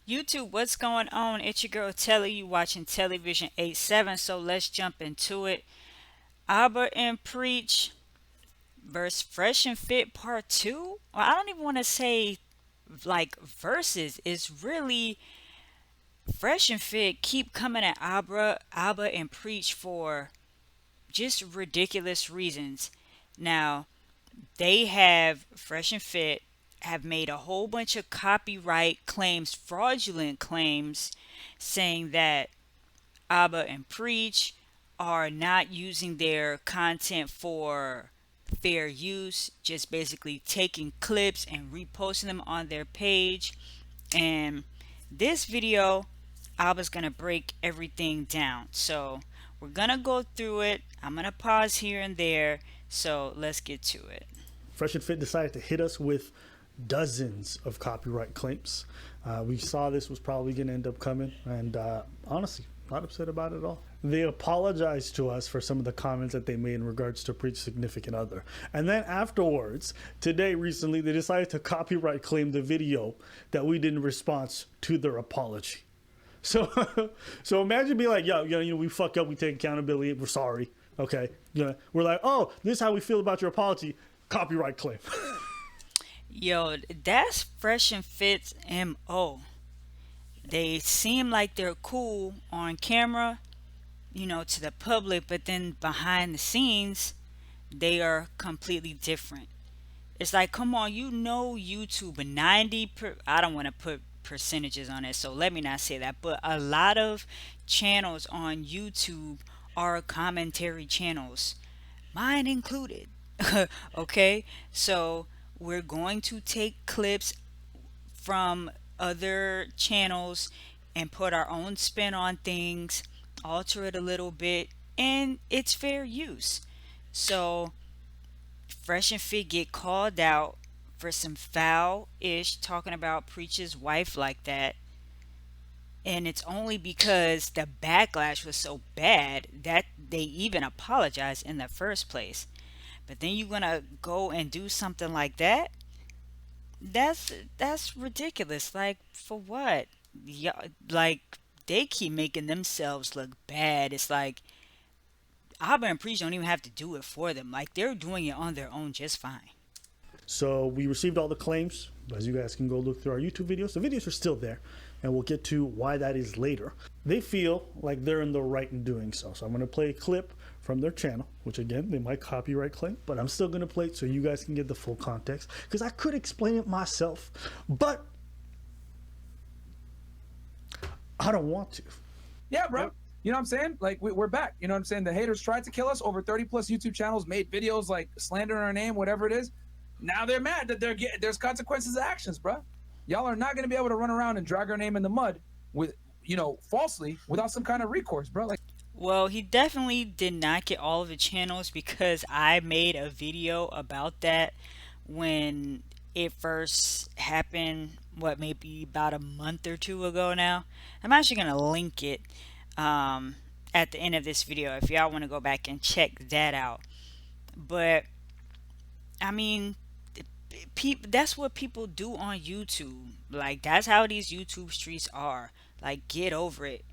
YouTube, what's going on? It's your girl Telly. You watching Television 87. So let's jump into it. Abba and Preach versus Fresh and Fit Part 2. Well, I don't even want to say like verses. It's really Fresh and Fit keep coming at Abba and Preach for just ridiculous reasons. Now, they have Fresh and Fit have made a whole bunch of copyright claims, fraudulent claims, saying that Abba and Preach are not using their content for fair use, just basically taking clips and reposting them on their page. And this video, Abba's gonna break everything down. So we're gonna go through it. I'm gonna pause here and there. So let's get to it. Fresh and Fit decided to hit us with dozens of copyright claims. We saw this was probably going to end up coming, and honestly, not upset about it at all. They apologized to us for some of the comments that they made in regards to Preach's significant other. And then afterwards, recently, they decided to copyright claim the video that we did in response to their apology. So, so imagine being like, yo, we fuck up, we take accountability, we're sorry. Okay, we're like, oh, this is how we feel about your apology. Copyright claim. Yo, that's Fresh and Fit's MO. They seem like they're cool on camera, to the public, but then behind the scenes, they are completely different. It's like, come on, YouTube 90 I don't want to put percentages on it, so let me not say that, but a lot of channels on YouTube are commentary channels, mine included. Okay, so we're going to take clips from other channels and put our own spin on things, alter it a little bit, and it's fair use. So Fresh and Fit get called out for some foul ish talking about Preach's wife like that. And it's only because the backlash was so bad that they even apologized in the first place. But then you're gonna go and do something like that? That's ridiculous. Like, for what? Yeah, like, they keep making themselves look bad. It's like Abba and Preach don't even have to do it for them. Like, they're doing it on their own just fine. So we received all the claims. As you guys can go look through our YouTube videos, the videos are still there, and we'll get to why that is later. They feel like they're in the right in doing so. So I'm going to play a clip from their channel, which again, they might copyright claim, but I'm still going to play it so you guys can get the full context, because I could explain it myself, but I don't want to. Yeah, bro. You know what I'm saying? Like, we're back. You know what I'm saying? The haters tried to kill us. Over 30 plus YouTube channels made videos like slandering our name, whatever it is. Now they're mad that there's consequences of actions, bro. Y'all are not going to be able to run around and drag our name in the mud with, falsely without some kind of recourse, bro. Like, Well, he definitely did not get all of the channels because I made a video about that when it first happened, maybe about a month or two ago now. I'm actually going to link it at the end of this video if y'all want to go back and check that out. But, I mean, that's what people do on YouTube. Like, that's how these YouTube streets are. Like, get over it,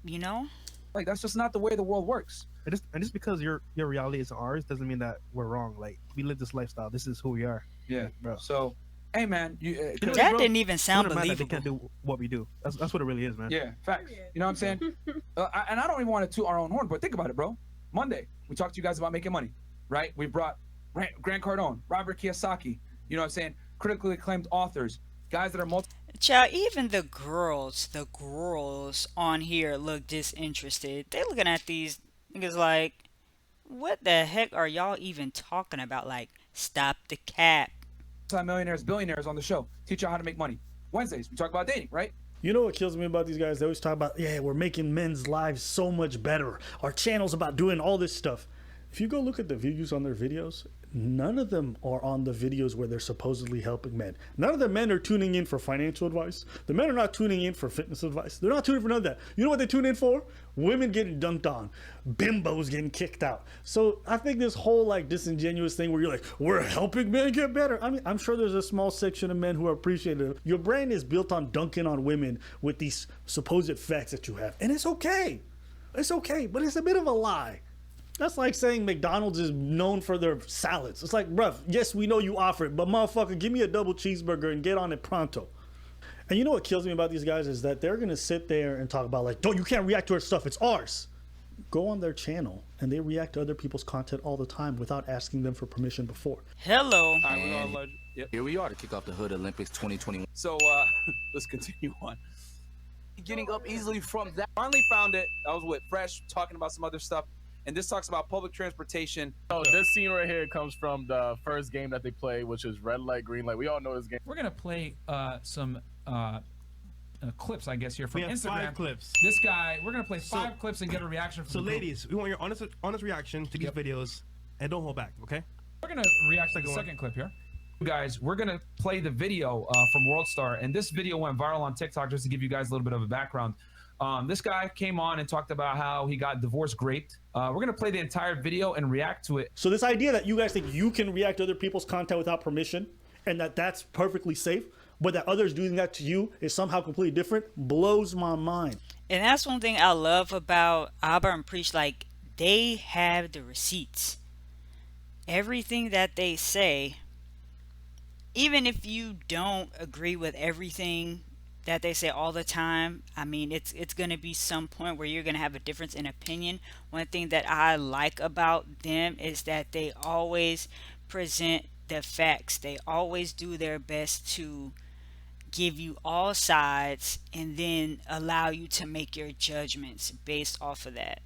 you know? like that's just not the way the world works. And just because your reality is ours doesn't mean that we're wrong. Like, we live this lifestyle. This is who we are. Yeah, bro. So, hey, man, That didn't even sound It doesn't matter that they believable. can't do what we do. That's what it really is, man. yeah, facts. You know what I'm saying? And I don't even want to toot our own horn, but think about it, bro. Monday, we talked to you guys about making money, right? We brought Grant Cardone, Robert Kiyosaki, you know what I'm saying? Critically acclaimed authors, guys that are Child, even the girls on here look disinterested. They looking at these niggas like, what the heck are y'all even talking about? Like, stop the cap. multi-millionaires, billionaires on the show, teach you how to make money. Wednesdays, we talk about dating, right? You know what kills me about these guys? They always talk about, yeah, we're making men's lives so much better. Our channel's about doing all this stuff. If you go look at the views on their videos, none of them are on the videos where they're supposedly helping men. None of the men are tuning in for financial advice. The men are not tuning in for fitness advice. They're not tuning in for none of that. You know what they tune in for? Women getting dunked on, bimbos getting kicked out. So I think this whole like disingenuous thing where you're like, we're helping men get better. I mean, I'm sure there's a small section of men who are appreciative. Your brain is built on dunking on women with these supposed facts that you have. And it's okay. It's okay, but it's a bit of a lie. That's like saying McDonald's is known for their salads. It's like, bruv, yes, we know you offer it, but motherfucker, give me a double cheeseburger and get on it pronto. And you know what kills me about these guys is that they're going to sit there and talk about like, no, you can't react to our stuff. It's ours. Go on their channel and they react to other people's content all the time without asking them for permission before. Hello. Yep. Here we are to kick off the Hood Olympics 2021. So let's continue on. Getting up easily from that. Finally found it. I was with Fresh talking about some other stuff. And this talks about public transportation. Oh, this scene right here comes from the first game that they played, which is red light, green light. We all know this game. We're gonna play some clips, I guess, here from We have Instagram. 5 clips. This guy, we're gonna play 5 clips and get a reaction from So, the group. ladies, we want your honest reaction to these videos, and don't hold back, okay? We're gonna react to the second clip here. Guys, we're gonna play the video from WorldStar, and this video went viral on TikTok. Just to give you guys a little bit of a background, this guy came on and talked about how he got divorce raped. We're gonna play the entire video and react to it. So this idea that you guys think you can react to other people's content without permission and that that's perfectly safe, but that others doing that to you is somehow completely different, blows my mind. And that's one thing I love about Abba and Preach. Like, they have the receipts. Everything that they say, even if you don't agree with everything that they say all the time, I mean, it's going to be some point where you're going to have a difference in opinion. One thing that I like about them is that they always present the facts. They always do their best to give you all sides and then allow you to make your judgments based off of that.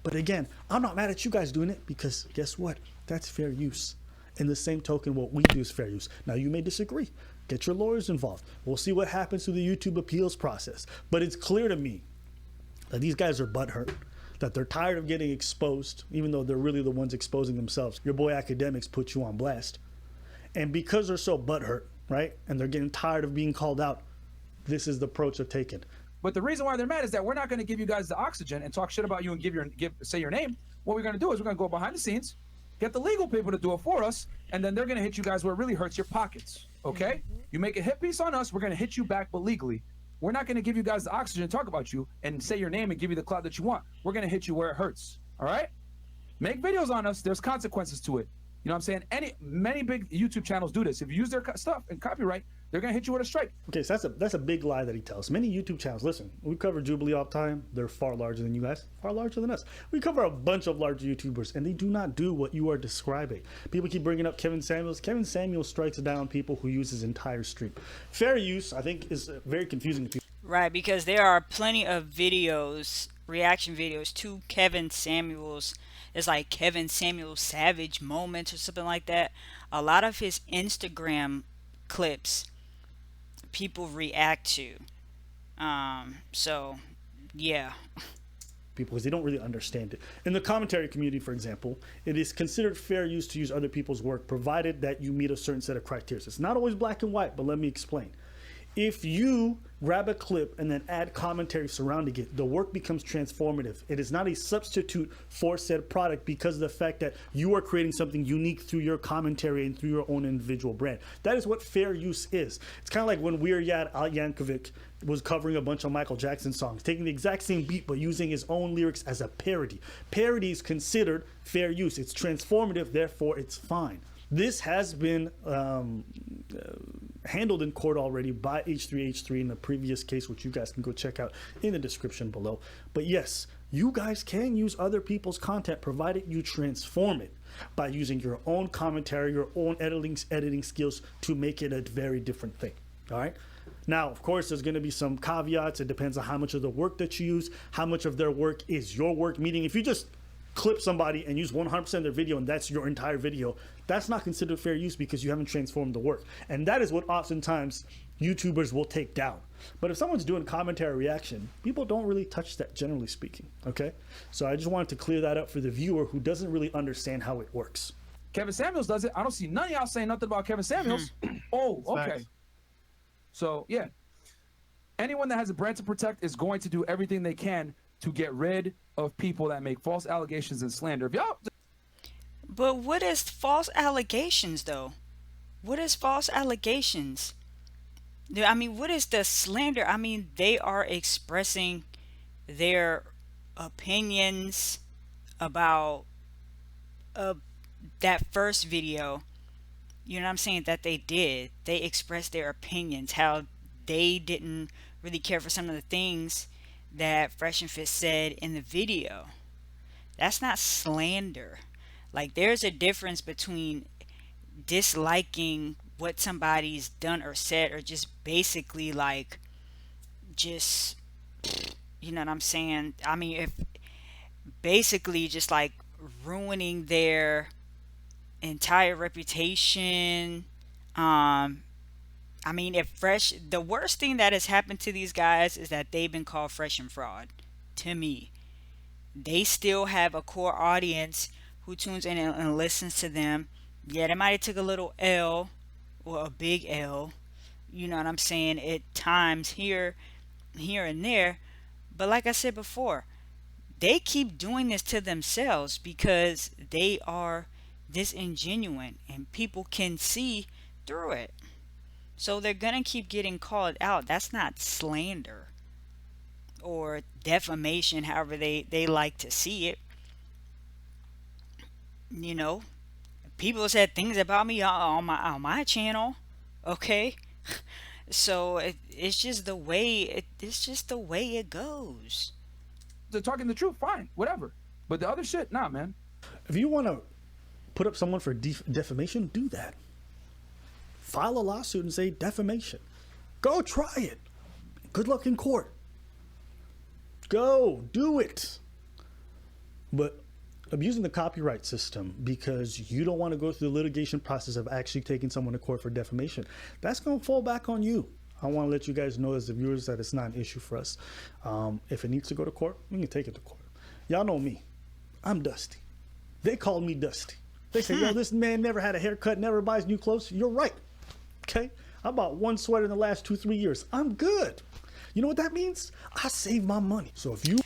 But again, I'm not mad at you guys doing it because guess what? That's fair use. In the same token, what we do is fair use. Now, you may disagree. Get your lawyers involved. We'll see what happens through the YouTube appeals process. But it's clear to me that these guys are butthurt, that they're tired of getting exposed, even though they're really the ones exposing themselves. Your boy Academics put you on blast. And because they're so butthurt, right, and they're getting tired of being called out, this is the approach they're taking. But the reason why they're mad is that we're not going to give you guys the oxygen and talk shit about you and say your name. What we're going to do is we're going to go behind the scenes, get the legal people to do it for us, and then they're going to hit you guys where it really hurts your pockets. Okay? You make a hit piece on us, we're going to hit you back, but legally. We're not going to give you guys the oxygen and talk about you and say your name and give you the clout that you want. We're going to hit you where it hurts. All right? Make videos on us. There's consequences to it. You know what I'm saying? Many big YouTube channels do this. If you use their stuff and copyright, they're going to hit you with a strike. Okay, so that's a big lie that he tells. Many YouTube channels, listen, we cover Jubilee all the time. They're far larger than you guys, far larger than us. We cover a bunch of large YouTubers, and they do not do what you are describing. People keep bringing up Kevin Samuels. Kevin Samuels strikes down people who use his entire stream. Fair use, I think, is very confusing to people. Right, because there are plenty of videos, reaction videos to Kevin Samuels. It's like Kevin Samuels Savage moments or something like that. A lot of his Instagram clips people react to. So yeah, People, because they don't really understand it. In the commentary community, for example, it is considered fair use to use other people's work provided that you meet a certain set of criteria. It's not always black and white, but let me explain. If you grab a clip and then add commentary surrounding it, the work becomes transformative. It is not a substitute for said product because of the fact that you are creating something unique through your commentary and through your own individual brand. That is what fair use is. It's kind of like when Weird Al Yankovic was covering a bunch of Michael Jackson songs, taking the exact same beat but using his own lyrics as a parody. Parody is considered fair use. It's transformative, therefore it's fine. This has been handled in court already by H3H3 in the previous case, which you guys can go check out in the description below. But yes, you guys can use other people's content provided you transform it by using your own commentary, your own editing skills to make it a very different thing. All right. Now, of course, there's going to be some caveats. It depends on how much of the work that you use, how much of their work is your work. Meaning, if you just clip somebody and use 100% of their video and that's your entire video, that's not considered fair use because you haven't transformed the work. And that is what oftentimes YouTubers will take down. But if someone's doing commentary reaction, people don't really touch that, generally speaking. Okay, so I just wanted to clear that up for the viewer who doesn't really understand how it works. Kevin Samuels does it. I don't see none of y'all saying nothing about Kevin Samuels. Oh, okay. Facts. So yeah, anyone that has a brand to protect is going to do everything they can to get rid of people that make false allegations and slander. If y'all, But what is false allegations though? What is false allegations? I mean, what is the slander? I mean, they are expressing their opinions about uh, that first video. You know what I'm saying? That they did. They expressed their opinions, how they didn't really care for some of the things that Fresh and Fit said in the video. That's not slander. Like, there's a difference between disliking what somebody's done or said, or just basically like, just, you know what I'm saying? I mean, if basically just like ruining their entire reputation. I mean, if Fresh, the worst thing that has happened to these guys is that they've been called Fresh and Fraud. To me, they still have a core audience who tunes in and listens to them. Yeah, they might have took a little L, or a big L. You know what I'm saying? At times here and there. But like I said before, they keep doing this to themselves because they are disingenuine and people can see through it. So they're gonna keep getting called out. That's not slander or defamation, however they like to see it. You know, people said things about me on my channel. Okay, so it's just the way it's just the way it goes. they're talking the truth, fine, whatever. But the other shit, nah, man. If you want to put up someone for defamation, do that. File a lawsuit and say defamation. Go try it. Good luck in court. Go do it. But abusing the copyright system because you don't want to go through the litigation process of actually taking someone to court for defamation, that's going to fall back on you. I want to let you guys know as the viewers that it's not an issue for us. If it needs to go to court, we can take it to court. Y'all know me. I'm Dusty. They call me Dusty. They say, yo, this man never had a haircut, never buys new clothes. You're right. Okay? I bought one sweater in the last 2-3 years. I'm good. You know what that means? I save my money. So if you...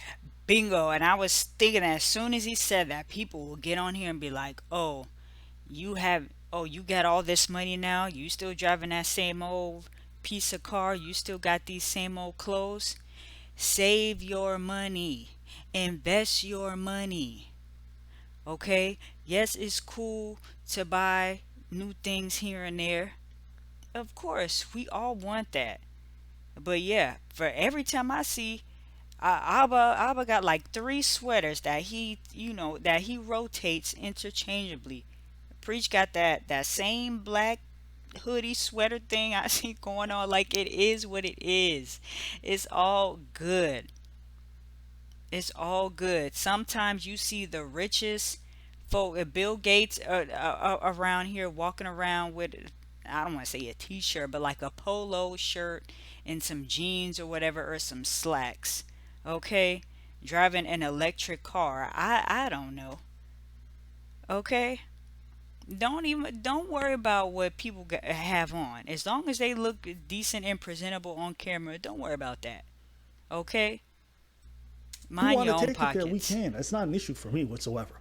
Bingo. And I was thinking as soon as he said that, people will get on here and be like, you got all this money now? You still driving that same old piece of car? You still got these same old clothes? Save your money. Invest your money. Okay? Yes, it's cool to buy new things here and there. Of course, we all want that. But yeah, for every time I see Abba got like 3 sweaters that he rotates interchangeably. Preach got that same black hoodie sweater thing I see going on. Like, it is what it is. It's all good. It's all good. Sometimes you see the richest folk, Bill Gates, around here walking around with, I don't want to say a t-shirt, but like a polo shirt and some jeans or whatever, or some slacks. Okay? Driving an electric car. I don't know. Okay? Don't worry about what people have on. As long as they look decent and presentable on camera, don't worry about that. Okay? Mind your own pockets. We can. It's not an issue for me whatsoever.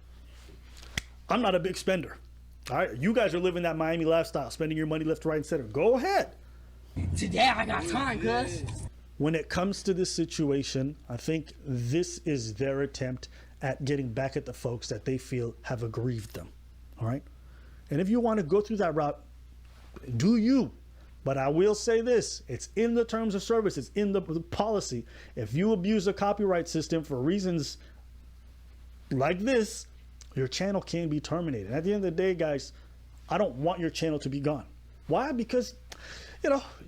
I'm not a big spender. All right, you guys are living that Miami lifestyle, spending your money left, right, and center. Go ahead. Today I got time, cuz. When it comes to this situation, I think this is their attempt at getting back at the folks that they feel have aggrieved them. All right? And if you want to go through that route, do you. But I will say this, it's in the terms of service, it's in the policy. If you abuse the copyright system for reasons like this, your channel can be terminated. At the end of the day, guys, I don't want your channel to be gone. Why? Because,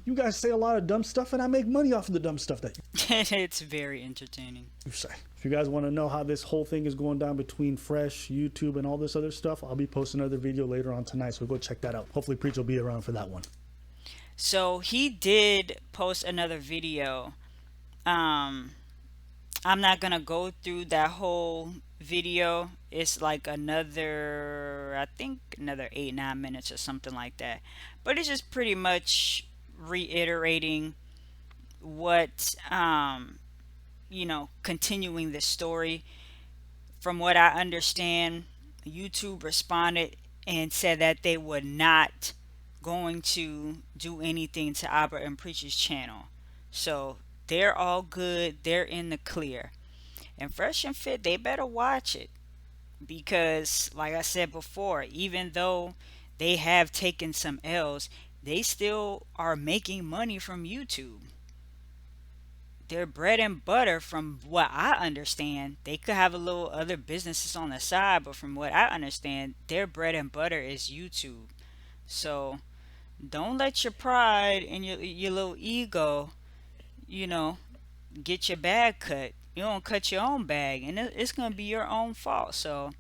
you guys say a lot of dumb stuff and I make money off of the dumb stuff that It's very entertaining. you say. If you guys want to know how this whole thing is going down between Fresh, YouTube, and all this other stuff, I'll be posting another video later on tonight, so go check that out. Hopefully Preach will be around for that one. So he did post another video. I'm not gonna go through that whole video. It's like another, I think, another 8 9 minutes or something like that. But it's just pretty much reiterating what, continuing the story. From what I understand, YouTube responded and said that they were not going to do anything to Abba and Preacher's channel. So they're all good. They're in the clear. And Fresh and Fit, they better watch it because, like I said before, even though they have taken some L's, they still are making money from YouTube. Their bread and butter, from what I understand, they could have a little other businesses on the side, but from what I understand, their bread and butter is YouTube. So don't let your pride and your little ego, you know, get your bag cut. You don't cut your own bag, and it's gonna be your own fault. So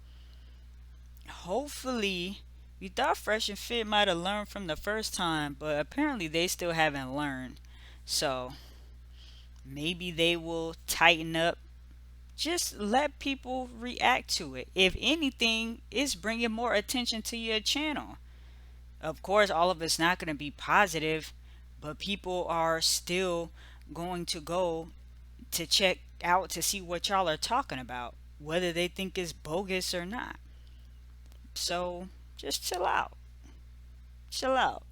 hopefully, you thought Fresh and Fit might have learned from the first time, but apparently they still haven't learned. So maybe they will tighten up. Just let people react to it. If anything, it's bringing more attention to your channel. Of course, all of it's not going to be positive, but people are still going to go to check out to see what y'all are talking about, whether they think it's bogus or not. So just chill out. Chill out.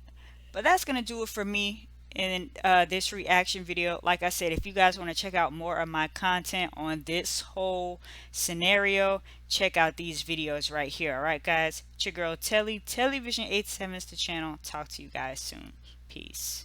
But that's going to do it for me in this reaction video. Like I said, if you guys want to check out more of my content on this whole scenario, check out these videos right here. All right, guys. It's your girl Telly. Television 87 is the channel. Talk to you guys soon. Peace.